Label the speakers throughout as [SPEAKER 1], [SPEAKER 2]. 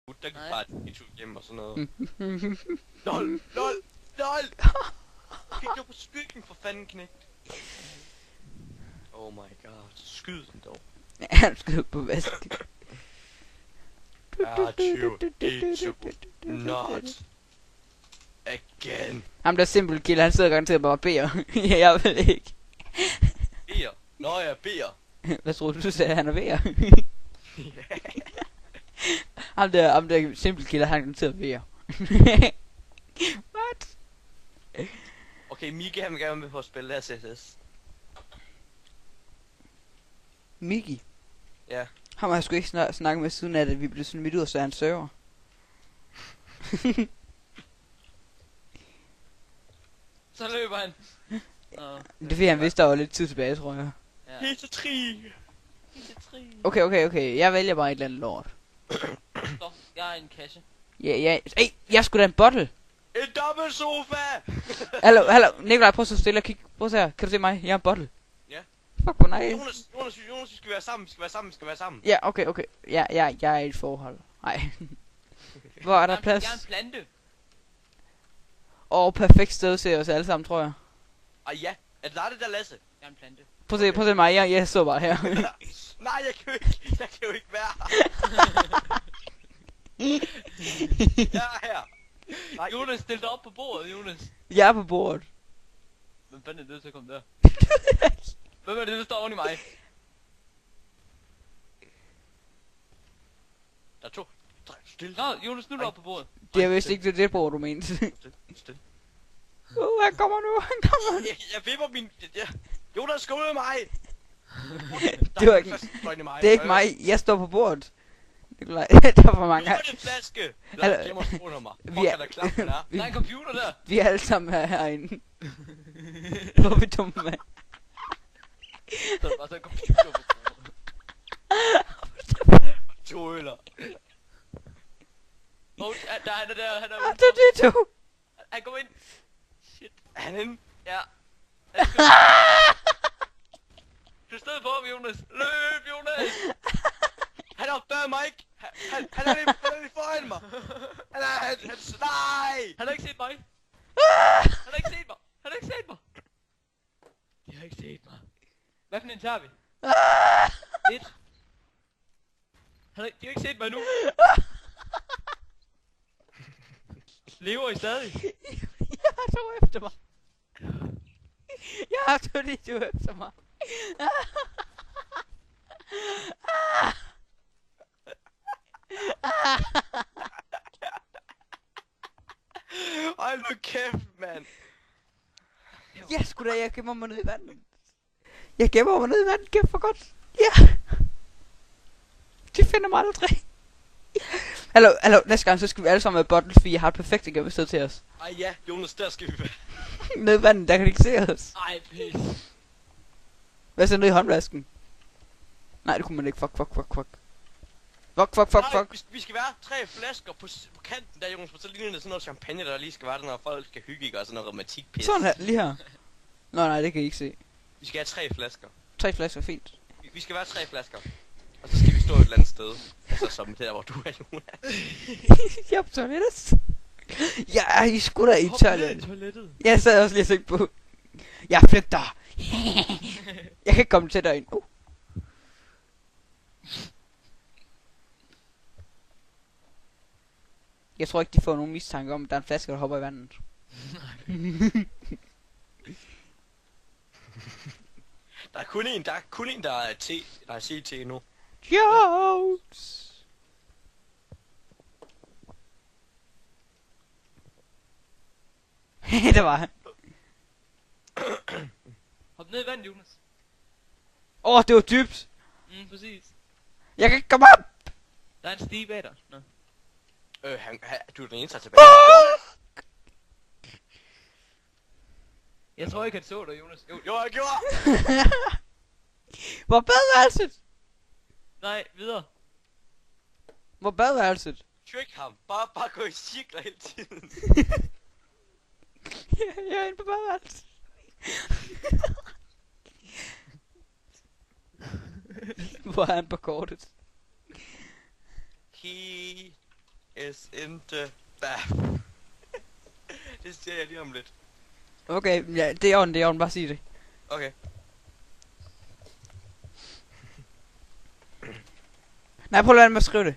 [SPEAKER 1] Der gik bare et hjem og sådan noget. LOL! Kig du på skyggen for fanden, knægt. Oh my god, skyd den dog.
[SPEAKER 2] Han skød på vasken.
[SPEAKER 1] Not again.
[SPEAKER 2] Ham der simpel killer, han sidder garanteret bare og beder. Jeg ved ikke.
[SPEAKER 1] Beer. Nå, jeg beer.
[SPEAKER 2] Hvad tror du sagde, han er ved? ham der simpel killer, han garanteret og beder. What?
[SPEAKER 1] Okay, Miki han vil gerne med på at spille her CSS.
[SPEAKER 2] Miki?
[SPEAKER 1] Ja.
[SPEAKER 2] Ham har jeg sgu ikke snakket med siden af, at vi blev smidt ud af så hans server.
[SPEAKER 3] Så løber han.
[SPEAKER 2] Det er fordi han vidste, der var lidt tid tilbage, tror jeg.
[SPEAKER 3] Ja.
[SPEAKER 1] Helt til 3.
[SPEAKER 2] Okay. Jeg vælger bare et eller andet lort.
[SPEAKER 3] Så, jeg er en kasse.
[SPEAKER 2] Ja. Ej, jeg skulle da en bottle.
[SPEAKER 1] En dobbelt sofa!
[SPEAKER 2] Hallo, Nikolaj, prøv så at stille og kigge. Prøv at se her. Kan du se mig? Jeg er en bottle.
[SPEAKER 1] Ja.
[SPEAKER 2] Fuck, hvor nice.
[SPEAKER 1] Jonas, vi skal være sammen, vi skal være sammen.
[SPEAKER 2] Ja, okay. Ja, jeg er i et forhold. Nej. Hvor er der plads?
[SPEAKER 3] Jeg er en plante.
[SPEAKER 2] Perfekt sted til os alle sammen, tror jeg.
[SPEAKER 1] Ja, er det dig, det der Lasse?
[SPEAKER 3] Jeg er en plante.
[SPEAKER 2] Prøv at se mig, jeg står bare her.
[SPEAKER 1] Nej, jeg kan jo ikke være her. Jeg er her. Nej,
[SPEAKER 3] Jonas, stil dig op på bordet, Jonas.
[SPEAKER 2] Jeg er på bordet.
[SPEAKER 3] Hvem fanden er det, der kom der? Hvem er det, der står oven i mig?
[SPEAKER 1] Der er 2, 3, stille.
[SPEAKER 3] Nå, Jonas, nu er du oppe på bordet.
[SPEAKER 2] Det er vist ikke det bord, du mente.
[SPEAKER 1] Stille.
[SPEAKER 2] Han kommer nu.
[SPEAKER 1] Jeg vipper min... Jonas, skal ud af mig!
[SPEAKER 2] Det var ikke... Det er ikke mig, jeg står på bordet. Nikolaj, der er for mange her.
[SPEAKER 1] Nu er det en flaske! Lad mig gemme under mig. Fuck, er der klap, den er.
[SPEAKER 3] Der er en computer der.
[SPEAKER 2] Vi er alle sammen herinde. Hvor er vi dumme, mand.
[SPEAKER 3] Så er der bare sådan en computer på bordet.
[SPEAKER 1] 2 øller.
[SPEAKER 3] Åh, han er der, han er
[SPEAKER 2] Det er du.
[SPEAKER 3] Han kommer ind. Shit.
[SPEAKER 1] Er han inde?
[SPEAKER 3] Ja. Han skal... Du stod på ham, Jonas. Løb, Jonas.
[SPEAKER 1] Han opdagede mig ikke! Han er lige foran mig! Nej!
[SPEAKER 3] Han har ikke set mig. Han har ikke set mig. Han har ikke set mig. De har ikke set mig. Hvad for en tager vi? 1. De har ikke set mig nu. Lever I stadig?
[SPEAKER 2] Jeg har to efter mig. Jeg har to efter mig.
[SPEAKER 1] Hold nu kæft, mand!
[SPEAKER 2] Jeg skulle da, jeg gemmer mig ned i vandet. Jeg gemmer mig ned i vandet, kæft for godt. Ja. De finder mig aldrig. Hallo, næste gang så skal vi alle sammen være bottles, fordi jeg har et perfekt gemmested til os.
[SPEAKER 1] Ja, Jonas, der skal vi være.
[SPEAKER 2] Ned i vandet, der kan de ikke se os.
[SPEAKER 3] Ej, pis.
[SPEAKER 2] Hvad så ned i håndvasken? Nej, det kunne man ikke. Fuck.
[SPEAKER 1] Nej, vi skal være 3 flasker på kanten der, Jonas, så ligner det sådan noget champagne, der lige skal være der, når folk skal hygge, og sådan noget romantik pis.
[SPEAKER 2] Sådan her, lige her. Nå, nej, det kan I ikke se.
[SPEAKER 1] Vi skal have 3 flasker.
[SPEAKER 2] 3 flasker, fint.
[SPEAKER 1] Vi skal være 3 flasker. Og så skal vi stå et eller andet sted. Altså som der, hvor du er, Jonas.
[SPEAKER 2] Jeg er på toilettet. Jeg er i sgu da i toilettet. Jeg sad også lige og tænkte på. Jeg flygter. Jeg kan ikke komme til dig ind. Jeg tror ikke, de får nogen mistanke om, at der er en flaske, der hopper i vandet.
[SPEAKER 1] Der er kun en, der er CT nu.
[SPEAKER 2] Jokes! Det var han.
[SPEAKER 3] Hop ned i vandet, Jonas.
[SPEAKER 2] Det var dybt.
[SPEAKER 3] Præcis.
[SPEAKER 2] Jeg kan ikke komme op.
[SPEAKER 3] Der er en stige bag dig. Nå.
[SPEAKER 1] Du er den eneste, der er tilbage.
[SPEAKER 3] Jeg tror ikke, han så dig, Jonas.
[SPEAKER 1] Jo, jeg gjorde!
[SPEAKER 2] Hvor badeværelset?
[SPEAKER 3] Nej, videre.
[SPEAKER 2] Hvor badeværelset?
[SPEAKER 1] Trick ham. Bare gå i cirkler hele tiden.
[SPEAKER 2] Jeg er inde på badeværelset. Hvor er han på kortet?
[SPEAKER 1] He is in the bath. Det siger jeg lige om lidt.
[SPEAKER 2] Okay, ja, det er orden, bare sig det.
[SPEAKER 1] Okay.
[SPEAKER 2] Nej, prøv at lade være med at skrive det.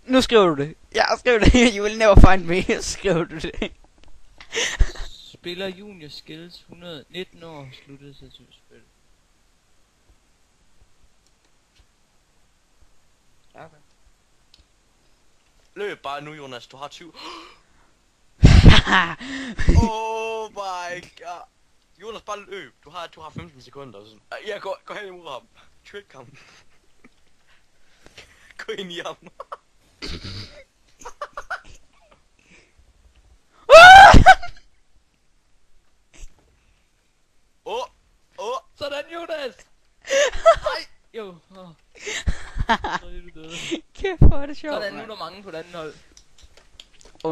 [SPEAKER 2] Nu skriver du det. Ja, skriv det. You will never find me. Skriv du det.
[SPEAKER 3] Spiller Junior Skills 119 år sluttede sig til spil. Ja, okay.
[SPEAKER 1] Løb bare nu, Jonas. Du har 20. Oh my god. Jonas, bare løb. Du har 15 sekunder. Og sådan. Ja, gå hen imod ham. Trick ham. Gå ind i ham.
[SPEAKER 3] Sådan, Jonas!
[SPEAKER 1] Nej.
[SPEAKER 3] Jo. Så er du døde.
[SPEAKER 2] Kæft, hvor er det sjovt.
[SPEAKER 3] Sådan, nu er der mange på den anden hold.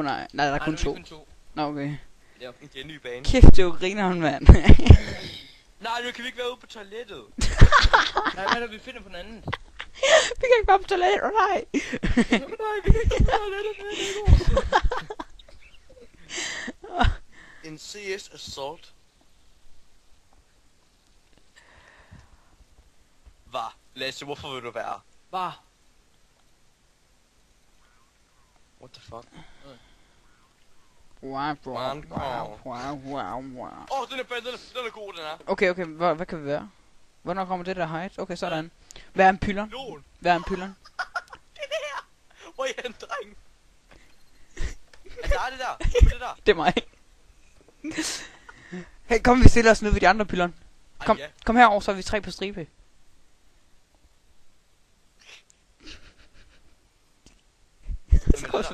[SPEAKER 2] Nej, der er kun
[SPEAKER 3] nu
[SPEAKER 2] to.
[SPEAKER 3] kun to.
[SPEAKER 2] Nå, okay.
[SPEAKER 3] Ja.
[SPEAKER 1] Det er en ny bane.
[SPEAKER 2] Kæft, det er jo grineren, mand.
[SPEAKER 1] Nej, nu kan vi ikke være ude på toilettet.
[SPEAKER 3] Nej, hvad er det, vi finder på den anden?
[SPEAKER 2] Vi kan ikke komme på toilettet, nej.
[SPEAKER 3] Nej, vi kan ikke komme på den anden.
[SPEAKER 1] En CS Assault. Hvad? Lasse, hvorfor vil du være?
[SPEAKER 3] Hvad?
[SPEAKER 1] What the fuck?
[SPEAKER 2] Wow,
[SPEAKER 1] Man,
[SPEAKER 2] wow.
[SPEAKER 1] Den er god, den er.
[SPEAKER 2] Okay, hvad kan vi være? Hvornår kommer det der height? Okay, sådan. Hvad er en pylon?
[SPEAKER 1] Lån.
[SPEAKER 2] Hvad er en pylon?
[SPEAKER 1] Det der. Hvor er en dreng? Er det der? Hvem er det der?
[SPEAKER 2] Det er mig. Hey, kom vi stiller os ned ved de andre pylon. Kom,
[SPEAKER 1] Ja.
[SPEAKER 2] kom herover, så er vi 3 på stribe.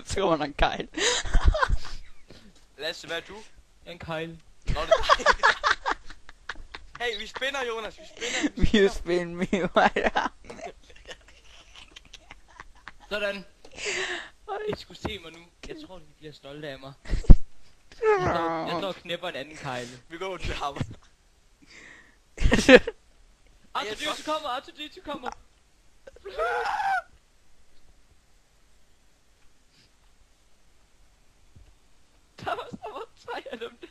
[SPEAKER 2] Så kommer der en kejl.
[SPEAKER 1] Lasse, hvad er du?
[SPEAKER 3] Jeg er en kejl.
[SPEAKER 1] Nå, det er dig. Hey, vi spinner, Jonas. Vi spinner.
[SPEAKER 2] Vi er spin me right.
[SPEAKER 3] Sådan. I skulle se mig nu. Jeg tror, de bliver stolte af mig. Jeg står og knæpper en anden kejle.
[SPEAKER 1] Vi går til ham.
[SPEAKER 3] R2D2 kommer, R2D2 kommer. Der var 3 af dem der.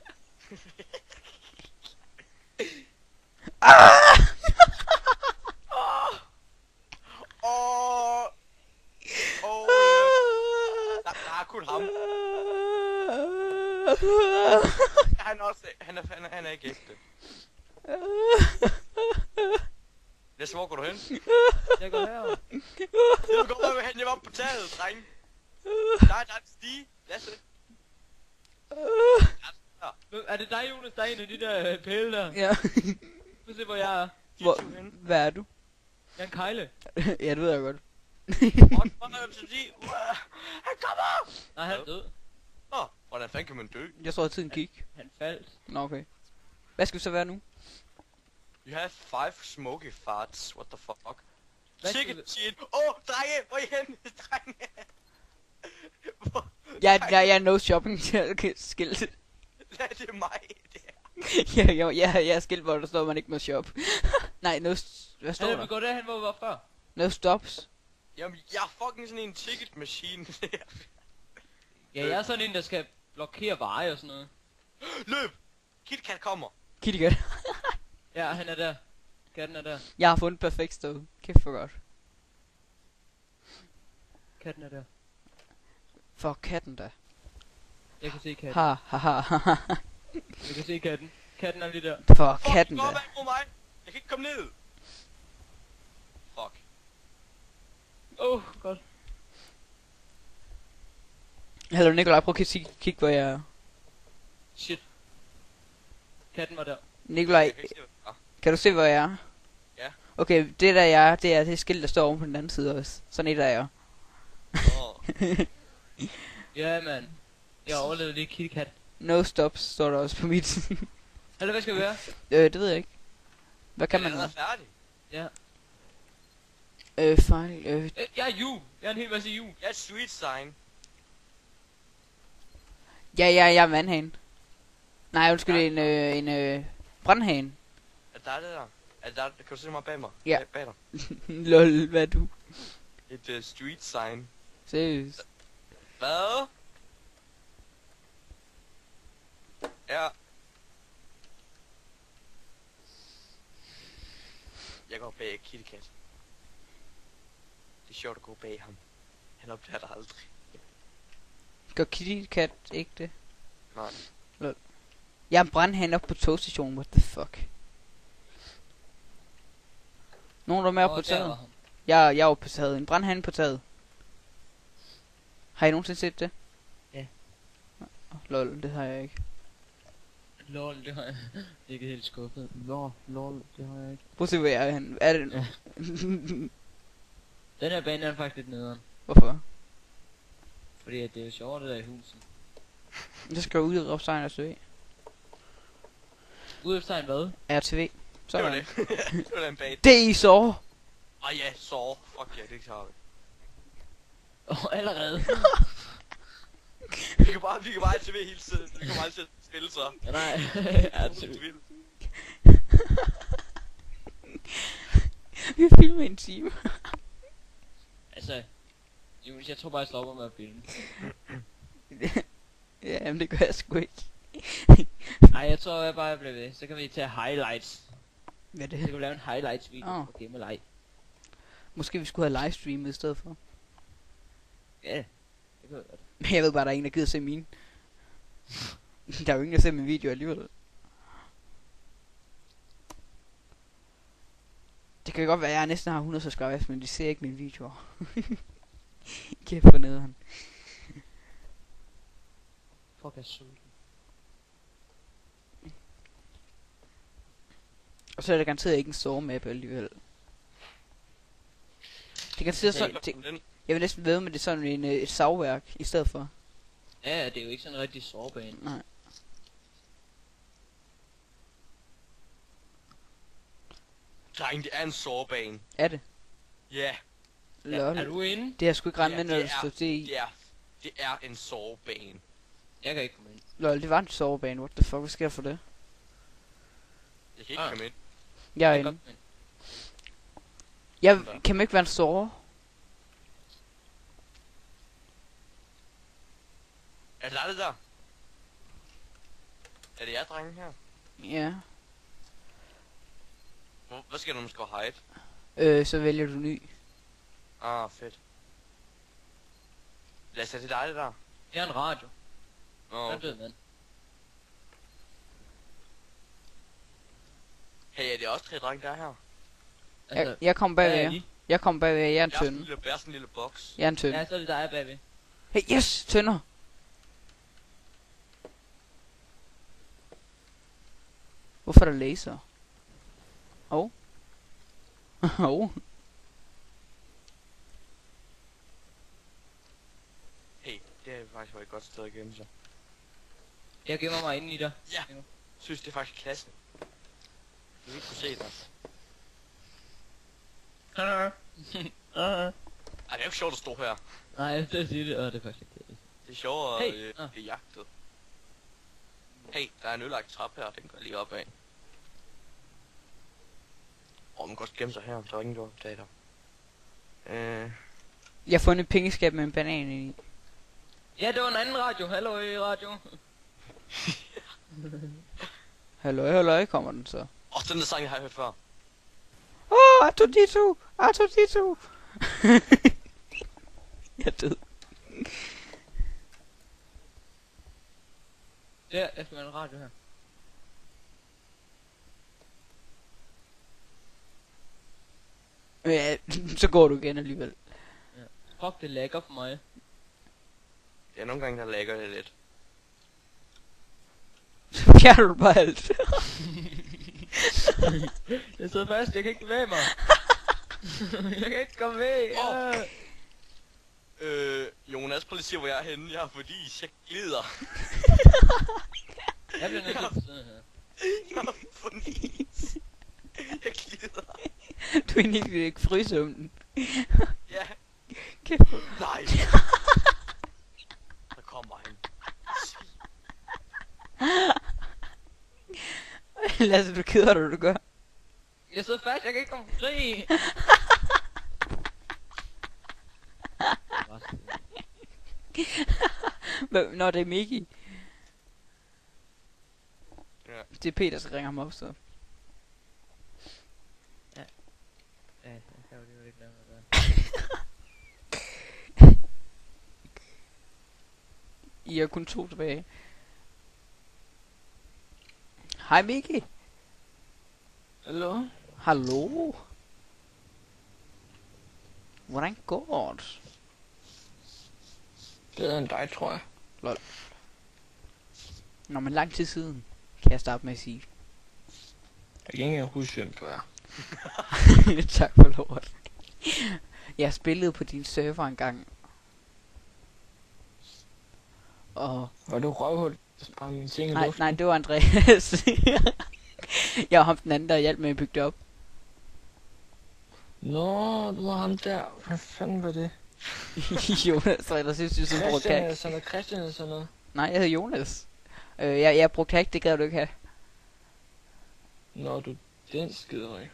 [SPEAKER 1] Der er kun ham. Han er ikke ægte. Lasse, hvor går du hen?
[SPEAKER 3] Jeg går herover.
[SPEAKER 1] Jeg går hen, jeg var på taget, dreng. Der er en stige. Lasse.
[SPEAKER 3] Er det dig, Jonas? Der er en af de der pæle der.
[SPEAKER 2] Ja.
[SPEAKER 3] Prøv at se, hvor jeg er.
[SPEAKER 2] Hvad er du?
[SPEAKER 3] Jeg er en kejle.
[SPEAKER 2] Ja, det ved jeg godt.
[SPEAKER 1] Han kommer!
[SPEAKER 3] Nej, han er død.
[SPEAKER 1] Nå, hvordan fanden kan man dø?
[SPEAKER 2] Jeg tror, at tiden gik.
[SPEAKER 3] Han faldt.
[SPEAKER 2] Nå, okay. Hvad skal vi så være nu?
[SPEAKER 1] You have 5 smoky farts. What the fuck?
[SPEAKER 3] Hvad skal
[SPEAKER 1] Chicken
[SPEAKER 3] vi-
[SPEAKER 1] shit. Drenge! Hvor er I henne? Drenge!
[SPEAKER 2] Jeg er no shopping skilt.
[SPEAKER 1] Lad det mig. Det
[SPEAKER 2] Jeg er skilt, hvor der står, man ikke må shop. Nej, hvad står
[SPEAKER 3] Vi
[SPEAKER 2] der?
[SPEAKER 3] går derhen, hvor vi var før.
[SPEAKER 2] No stops.
[SPEAKER 1] Jamen, jeg er fucking sådan en ticket machine.
[SPEAKER 3] Ja, jeg er sådan en, der skal blokere veje og sådan noget.
[SPEAKER 1] Løb! KitKat kommer.
[SPEAKER 2] Kitty cat.
[SPEAKER 3] Ja, han er der. Katten er der.
[SPEAKER 2] Jeg har fundet perfekt sted. Kæft for godt.
[SPEAKER 3] Katten er der.
[SPEAKER 2] For katten da.
[SPEAKER 3] Jeg kan se katten.
[SPEAKER 2] Ha ha ha ha.
[SPEAKER 3] Jeg kan se katten. Katten er lige der.
[SPEAKER 2] For
[SPEAKER 1] Fuck,
[SPEAKER 2] katten
[SPEAKER 1] gå
[SPEAKER 2] da.
[SPEAKER 1] op mod mig. Jeg kan ikke komme ned. Fuck.
[SPEAKER 3] Godt.
[SPEAKER 2] Hallo Nikolaj, prøv at kigge hvor jeg er.
[SPEAKER 3] Shit. Katten var der.
[SPEAKER 2] Nikolaj,
[SPEAKER 1] Jeg kan ikke se, hvad-
[SPEAKER 2] kan du se hvor jeg er?
[SPEAKER 1] Ja.
[SPEAKER 2] Okay, det der jeg er, det er det skilt, der står oven på den anden side også. Sådan et der jeg er.
[SPEAKER 3] Ja, mand. Jeg overlevede lige KitKat.
[SPEAKER 2] No stops, står der også på mit.
[SPEAKER 3] Eller hvad skal vi være?
[SPEAKER 2] Det ved jeg ikke. Hvad kan man
[SPEAKER 1] er
[SPEAKER 2] nu?
[SPEAKER 1] færdig.
[SPEAKER 3] Ja.
[SPEAKER 2] Fejl.
[SPEAKER 3] Jeg er Ju. Jeg er en hel masse Ju.
[SPEAKER 1] Jeg er et sweet sign.
[SPEAKER 2] Jeg er vandhane. Nej, undskyld, en brandhane.
[SPEAKER 1] Er der det der? Er der, kan du se mig bag mig?
[SPEAKER 2] Ja.
[SPEAKER 1] Bag dig.
[SPEAKER 2] Lol, hvad er du?
[SPEAKER 1] Et street sign.
[SPEAKER 2] Seriøst.
[SPEAKER 1] Hvad? Ja. Jeg går bag Kitty Cat. Det er sjovt at gå bag ham. Han opdager dig aldrig.
[SPEAKER 2] Gør Kitty Cat ikke det?
[SPEAKER 1] Nej.
[SPEAKER 2] Lol. Jeg er en brandhand op på togstationen, what the fuck? Nogen der er med op på taget? Jeg er oppe på taget, en brandhand på taget. Har I nogensinde set det?
[SPEAKER 3] Ja.
[SPEAKER 2] Lol, det har jeg ikke.
[SPEAKER 3] Lol, det har jeg ikke helt skuffet. Lol, det har jeg ikke.
[SPEAKER 2] Prøv at se, hvor jeg er henne. Er det...
[SPEAKER 3] Ja. Den her bane er faktisk lidt nederen.
[SPEAKER 2] Hvorfor?
[SPEAKER 3] Fordi at det er jo sjovt det der i huset.
[SPEAKER 2] Jeg skal ud og råbe sejren og søge.
[SPEAKER 3] Udeftegn hvad?
[SPEAKER 2] RTV. Så
[SPEAKER 1] Det var det. Det var den bag.
[SPEAKER 2] Det I så.
[SPEAKER 1] Ja, så. Fuck ja, det tager vi.
[SPEAKER 3] Allerede.
[SPEAKER 1] Vi kan bare TV hele tiden. Vi kan bare altid spille så.
[SPEAKER 3] Ja, nej.
[SPEAKER 1] Vildt.
[SPEAKER 2] Vi filmer en time.
[SPEAKER 3] Altså, Jonas, jeg tror bare jeg stopper med at filme.
[SPEAKER 2] Ja, men det gør jeg sgu ikke.
[SPEAKER 3] Nej, jeg tror jeg bare bliver ved. Så kan vi tage highlights.
[SPEAKER 2] Hvad er
[SPEAKER 3] Så
[SPEAKER 2] det?
[SPEAKER 3] kan vi lave en highlights video
[SPEAKER 2] Åh.
[SPEAKER 3] på Game Leg.
[SPEAKER 2] Måske vi skulle have livestreamet i stedet for.
[SPEAKER 3] Ja, det kan jeg godt.
[SPEAKER 2] Men jeg ved bare, der er ingen, der gider se mine. Der er jo ingen, der ser min video alligevel. Det kan godt være, at jeg næsten har 100 subscribers, men de ser ikke mine videoer. Kæft for nederen.
[SPEAKER 3] Fuck, jeg er sulten.
[SPEAKER 2] Og så er det garanteret ikke en sovemap alligevel. Det kan sige sådan, jeg vil næsten ved med det er sådan en, et savværk i stedet for.
[SPEAKER 3] Ja, det er jo ikke sådan en rigtig sårbane.
[SPEAKER 2] Nej.
[SPEAKER 1] Dreng, det er en sårbane.
[SPEAKER 2] Er det?
[SPEAKER 1] Ja,
[SPEAKER 2] Lol.
[SPEAKER 3] Er du inde?
[SPEAKER 2] Det har jeg sgu ikke regnet
[SPEAKER 1] Ja,
[SPEAKER 2] med, når
[SPEAKER 1] det
[SPEAKER 2] der
[SPEAKER 1] er-
[SPEAKER 2] stod det i.
[SPEAKER 1] det er en sårbane.
[SPEAKER 3] Jeg kan ikke komme ind.
[SPEAKER 2] Lol, det var en sovebane. What the fuck, hvad sker der for det?
[SPEAKER 1] Jeg kan ikke komme ind.
[SPEAKER 2] Jeg er
[SPEAKER 3] Jeg kan
[SPEAKER 2] inde.
[SPEAKER 3] godt komme ind.
[SPEAKER 2] Jeg kan man ikke være en sover?
[SPEAKER 1] Er det dig, der? Er det jer, drenge her?
[SPEAKER 2] Ja.
[SPEAKER 1] Hvad skal du, når man skal hide?
[SPEAKER 2] Så vælger du ny.
[SPEAKER 1] Ah, fedt. Lad os tage til dig, det der.
[SPEAKER 3] Det er en radio.
[SPEAKER 1] Åh,
[SPEAKER 3] Den død, mand.
[SPEAKER 1] Hey, er det også 3 drenge, der er her?
[SPEAKER 2] Jeg kom bagved
[SPEAKER 3] hvad er
[SPEAKER 2] jer.
[SPEAKER 3] de?
[SPEAKER 2] Jeg kom bagved jer. Jeg er en
[SPEAKER 1] Jeg er sådan en
[SPEAKER 2] tønde.
[SPEAKER 1] lille, jeg er sådan en lille boks.
[SPEAKER 2] Jeg er en tønde.
[SPEAKER 3] Ja, så er det dig bagved.
[SPEAKER 2] Hey, yes! Tønder! Hvorfor er der laser? Oh. Oh.
[SPEAKER 1] Hey, det er faktisk et godt sted at gemme sig.
[SPEAKER 3] Jeg gemmer mig inde i dig.
[SPEAKER 1] Ja. Synes det er faktisk klasse. Du vil ikke kunne se dig. Ej, det er jo ikke sjovt at stå her.
[SPEAKER 3] Nej, det er det. Det er faktisk ikke det.
[SPEAKER 1] Det er sjovere
[SPEAKER 3] Hey.
[SPEAKER 1] at blive jagtet. Hey, der er en ødelagt trappe her, den går lige opad. Man kan også gemme sig her, der er ingen der opdager dig.
[SPEAKER 2] Jeg har fundet et pengeskab med en banan i.
[SPEAKER 3] Ja, det var en anden radio. Hallo, radio.
[SPEAKER 2] Halløj, kommer den så.
[SPEAKER 1] Den der sang har jeg hørt før.
[SPEAKER 2] Artudito! Artudito! Jeg er død.
[SPEAKER 3] Der, jeg skal være en radio her.
[SPEAKER 2] Ja, så går du igen alligevel.
[SPEAKER 3] Fuck, det lækker for mig.
[SPEAKER 1] Det er nogle gange, der lægger det lidt.
[SPEAKER 2] Så fjerner du bare alt.
[SPEAKER 3] Jeg sidder fast, jeg kan ikke bevæge mig. Jeg kan ikke komme med.
[SPEAKER 1] Jonas, prøv lige at se, hvor jeg er henne. Jeg er fordi, jeg glider.
[SPEAKER 3] Jeg bliver nødt til at sidde her.
[SPEAKER 1] Jeg er fordi, jeg glider.
[SPEAKER 2] Du er inde i frysummen.
[SPEAKER 1] Ja,
[SPEAKER 2] Kæft.
[SPEAKER 1] nej. Der kommer han.
[SPEAKER 2] Lasse, du keder dig, du gør.
[SPEAKER 3] Jeg sidder fast, jeg kan ikke komme fri.
[SPEAKER 2] Nå, det er Miki.
[SPEAKER 1] Ja.
[SPEAKER 2] Det er Peter, der ringer ham op, så.
[SPEAKER 3] Ja, det var det ikke noget at gøre.
[SPEAKER 2] I er kun 2 tilbage. Hej Miki.
[SPEAKER 3] Hallo?
[SPEAKER 2] Hallo. Hvordan går det?
[SPEAKER 3] Bedre end dig, tror jeg.
[SPEAKER 2] Nå, men lang tid siden, kan jeg starte med at sige.
[SPEAKER 3] Jeg kan ikke engang huske, hvem du er.
[SPEAKER 2] Tak for lort. Jeg spillede på din server engang. Og...
[SPEAKER 3] Var du røvhul? Sprang mine ting i
[SPEAKER 2] Nej,
[SPEAKER 3] luften?
[SPEAKER 2] nej, det var Andreas. Jeg var ham den anden, der hjalp med at bygge det op.
[SPEAKER 3] Nå, du var ham der. Hvad fanden var det?
[SPEAKER 2] Jonas, eller synes du, som brugte
[SPEAKER 3] Christian
[SPEAKER 2] hack?
[SPEAKER 3] eller sådan noget? Christian eller sådan noget?
[SPEAKER 2] Nej, jeg hedder Jonas. Jeg brugte hack, det gad du ikke have.
[SPEAKER 3] Nå, du den skiderik.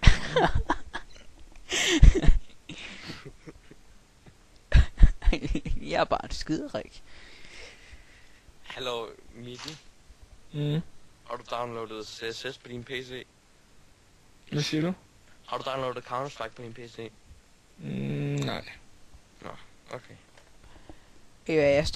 [SPEAKER 2] Jeg er bare en skiderik.
[SPEAKER 1] Hallo, Miki. Har du downloadet CSS på din PC?
[SPEAKER 3] Hvad siger du?
[SPEAKER 1] Har du downloadet Counter-Strike på din PC?
[SPEAKER 3] Nej.
[SPEAKER 1] Okay.
[SPEAKER 2] Jeg står